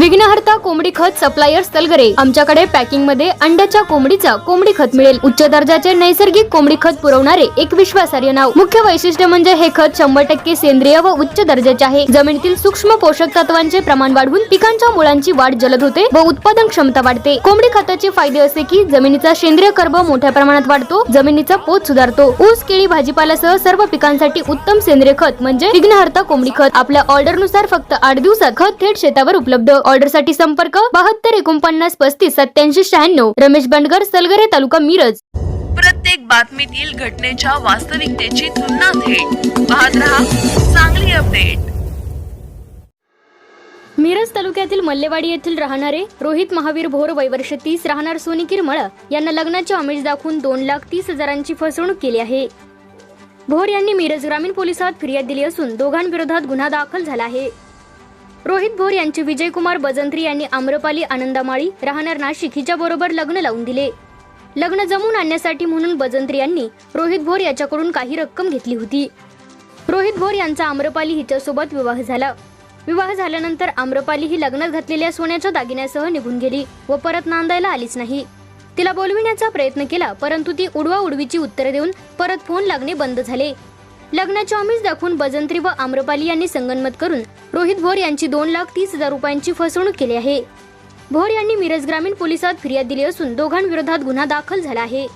विघ्नहर्ता कोंबडी खत सप्लायर्स तलगरे। आमच्याकडे पॅकिंग मध्ये अंड्याच्या कोंबडीचा कोंबडी खत मिळेल। उच्च दर्जाचे नैसर्गिक कोंबडी खत पुरवणारे एक विश्वासार्ह नाव। मुख्य वैशिष्ट्य म्हणजे हे खत 100% सेंद्रिय व उच्च दर्जाचे आहे। जमिनीतील सूक्ष्म पोषक तत्वांचे प्रमाण वाढवून पिकांच्या मुळांची वाढ जलद होते व उत्पादन क्षमता वाढते। कोंबडी खताचे फायदे असे की जमिनीचा सेंद्रिय कर्ब मोठ्या प्रमाणात वाढतो, जमिनीचा पोत सुधारतो। ऊस, केळी, भाजीपाल्यासह सर्व पिकांसाठी उत्तम सेंद्रिय खत म्हणजे विघ्नहर्ता कोंबडी खत। आपल्या ऑर्डर नुसार फक्त 8 दिवसात खत थेट शेतावर उपलब्ध। ऑर्डर साठी संपर्क 72 49 35 87 96। रमेश बंडगर, सलगरे, तालुका मिरज। प्रत्येक बातमीतील घटनेच्या वास्तविकतेची तुलना थेट पाहत रहा चांगली अपडेट। मिरज तालुक्यातील मल्लेवाडी येथील राहणारे रोहित महावीर भोर, वय वर्ष 30, राहणार सोनीकीर मळ यांना लग्नाचे आमिष दाखवून 2,30,000ची फसवणूक केली आहे। भोर यांनी मिरज ग्रामीण पोलिसात फिर्याद दिली असून दोघांविरोधात गुन्हा दाखल झाला आहे। रोहित भोर यांचे विजयकुमार बजंत्री यांनी आम्रपाली आनंदामाळी, राहणार नाशिक हिच्या बरोबर लग्न लावून दिले। लग्न जमवून आणण्यासाठी म्हणून बजंत्री यांनी रोहित भोर याच्याकडून काही रक्कम घेतली होती। रोहित भोर यांचा आम्रपाली हिच्यासोबत विवाह झाला। विवाह झाल्यानंतर आम्रपाली ही लग्नात घातलेल्या सोन्याच्या दागिन्यासह निघून गेली व परत नांदायला आलीच नाही। तिला बोलविण्याचा प्रयत्न केला, परंतु ती उडवाउडवीची उत्तरे देऊन परत फोन लागणे बंद झाले। लग्नाचे आमिष दाखवून बजंत्री व आम्रपाली यांनी संगनमत करून रोहित भोर यांची 2,30,000 रुपयांची फसवणूक केली आहे। भोर यांनी मिरज ग्रामीण पोलिसात फिर्याद दिली असून दोघांविरोधात गुन्हा दाखल झाला आहे।